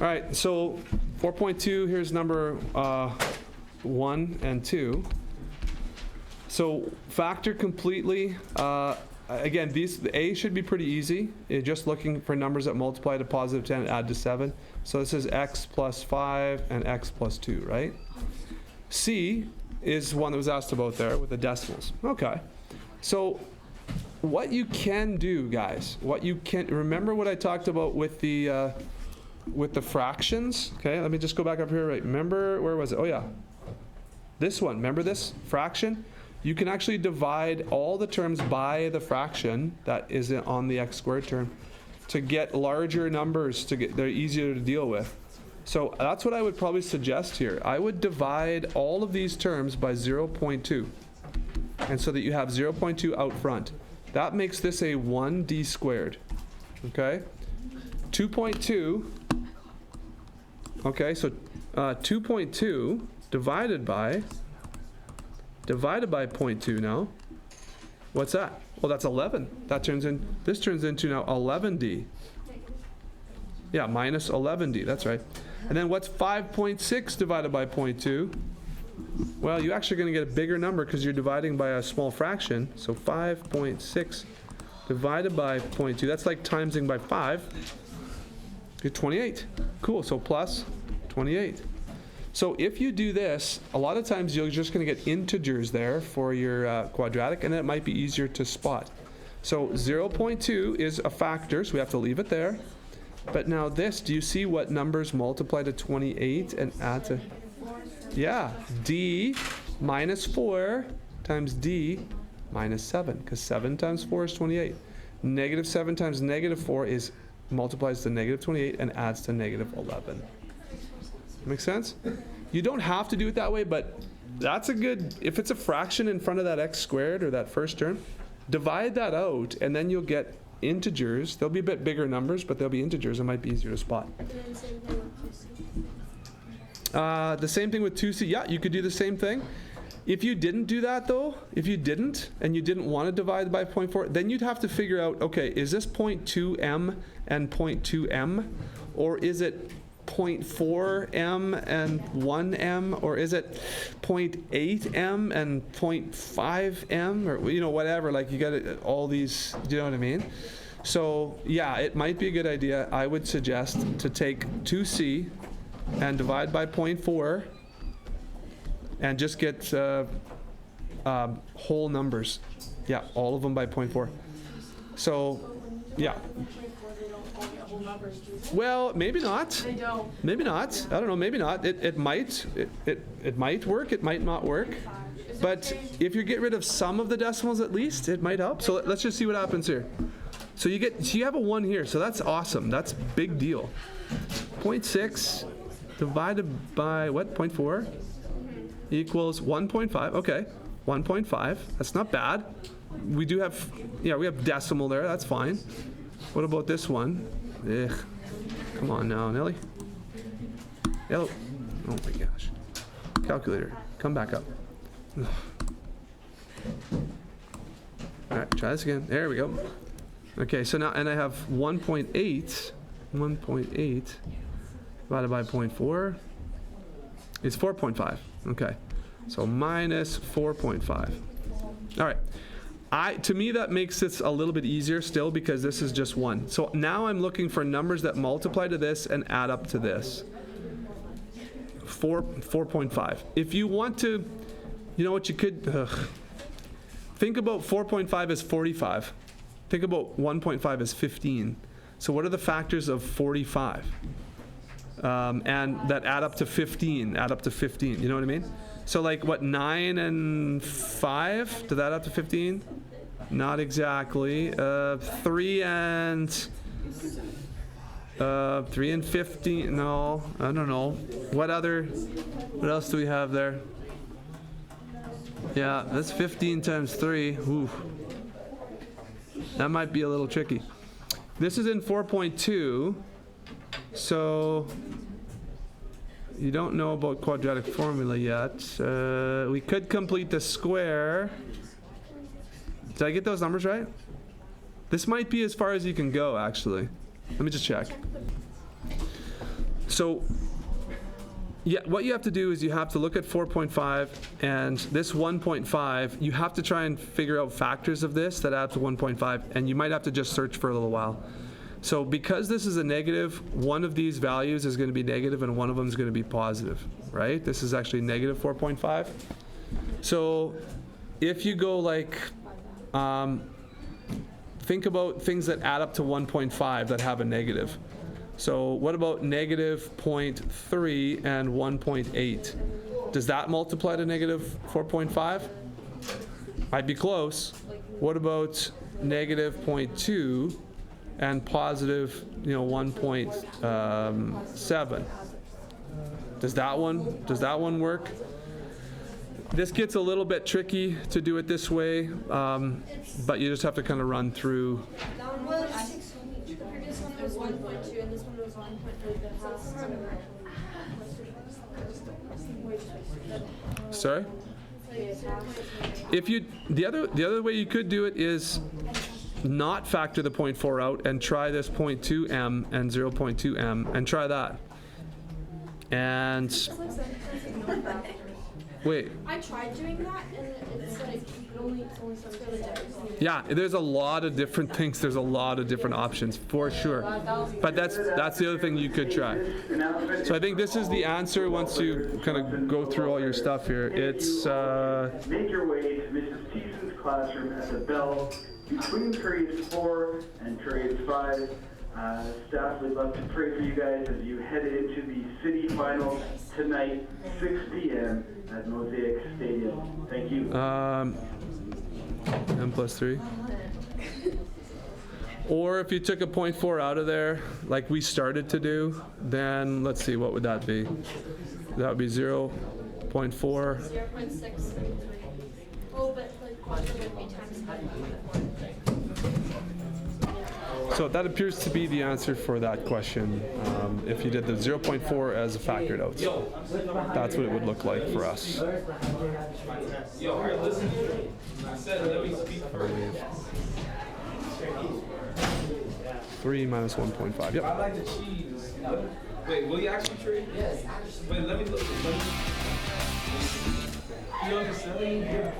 All right, so 4.2, here's number 1 and 2. So factor completely. Again, the A should be pretty easy. You're just looking for numbers that multiply to positive 10 and add to 7. So this is x plus 5 and x plus 2, right? C is one that was asked about there with the decimals. Okay. So what you can do, guys, remember what I talked about with the fractions? Okay, let me just go back up here. Right, remember, where was it? Oh yeah, this one. Remember this fraction? You can actually divide all the terms by the fraction that is on the x squared term to get larger numbers. They're easier to deal with. So that's what I would probably suggest here. I would divide all of these terms by 0.2, and so that you have 0.2 out front. That makes this a 1d squared. Okay, 2.2. Okay, so 2.2 divided by 0.2 now. What's that? Well, that's 11. This turns into now 11d. Yeah, minus 11d, that's right. And then what's 5.6 divided by 0.2? Well, you're actually going to get a bigger number because you're dividing by a small fraction. So 5.6 divided by 0.2, that's like timesing by 5. You're 28. Cool, so plus 28. So if you do this, a lot of times you're just going to get integers there for your quadratic, and then it might be easier to spot. So 0.2 is a factor, so we have to leave it there. But now this, do you see what numbers multiply to 28 and add to? Yeah, d minus 4 times d minus 7, because 7 times 4 is 28. Negative 7 times negative 4 multiplies to negative 28 and adds to negative 11. Make sense? You don't have to do it that way, but that's a good, if it's a fraction in front of that x squared or that first term, divide that out and then you'll get integers. They'll be a bit bigger numbers, but they'll be integers. It might be easier to spot. The same thing with 2c. Yeah, you could do the same thing. If you didn't do that though, if you didn't, and you didn't want to divide by 0.4, then you'd have to figure out, okay, is this 0.2m and 0.2m, or is it 0.4m and 1m, or is it 0.8m and 0.5m, or whatever, like you got all these, do you know what I mean? So yeah, it might be a good idea. I would suggest to take 2c and divide by 0.4 and just get whole numbers. Yeah, all of them by 0.4. So yeah. Well, maybe not. They don't. Maybe not. I don't know. Maybe not. It might. It might work. It might not work. But if you get rid of some of the decimals at least, it might help. So let's just see what happens here. So you have a 1 here. So that's awesome. That's big deal. 0.6 divided by what? 0.4 equals 1.5. Okay, 1.5. That's not bad. We do have, we have decimal there. That's fine. What about this one? Ugh. Come on now, Nelly. Hello. Oh my gosh. Calculator, come back up. Ugh. All right, try this again. There we go. Okay, so now, and I have 1.8 divided by 0.4 is 4.5. Okay, so minus 4.5. All right. To me, that makes this a little bit easier still because this is just 1. So now I'm looking for numbers that multiply to this and add up to this. 4.5. If you want to, you know what you could, think about 4.5 as 45. Think about 1.5 as 15. So what are the factors of 45? And that add up to 15, you know what I mean? So like what, 9 and 5, did that add up to 15? Not exactly. 3 and 15, no, I don't know. What else do we have there? Yeah, that's 15 times 3. Ooh. That might be a little tricky. This is in 4.2, so you don't know about quadratic formula yet. We could complete the square. Did I get those numbers right? This might be as far as you can go, actually. Let me just check. So, yeah, what you have to do is you have to look at 4.5 and this 1.5, you have to try and figure out factors of this that add up to 1.5, and you might have to just search for a little while. So because this is a negative, one of these values is going to be negative and one of them is going to be positive, right? This is actually negative 4.5. So if you go like, think about things that add up to 1.5 that have a negative. So what about negative 0.3 and 1.8? Does that multiply to negative 4.5? Might be close. What about negative 0.2 and positive, 1.7? Does that one work? This gets a little bit tricky to do it this way, but you just have to kind of run through. That one was, the previous one was 1.2 and this one was 1.3. Sorry? If you, the other way you could do it is not factor the 0.4 out and try this 0.2m and 0.2m and try that. And wait. I tried doing that and it's like only something different. Yeah, there's a lot of different things. There's a lot of different options for sure. But that's the other thing you could try. So I think this is the answer once you kind of go through all your stuff here. It's make your way to Mrs. Thiessen's classroom at the bell between periods 4 and periods 5. Staff would love to pray for you guys as you head into the city finals tonight, 6 p.m. at Mosaic Stadium. Thank you. M+3. Or if you took a 0.4 out of there, like we started to do, then let's see, what would that be? That would be 0.4. 0.6. Oh, but like quadrant would be times 5. So that appears to be the answer for that question. If you did the 0.4 as a factored out, that's what it would look like for us. Yo, all right, listen. I said let me speak first. 3 minus 1.5. Yep. I like the cheese. Wait, will you actually trade? Yes. Wait, let me look. You understand?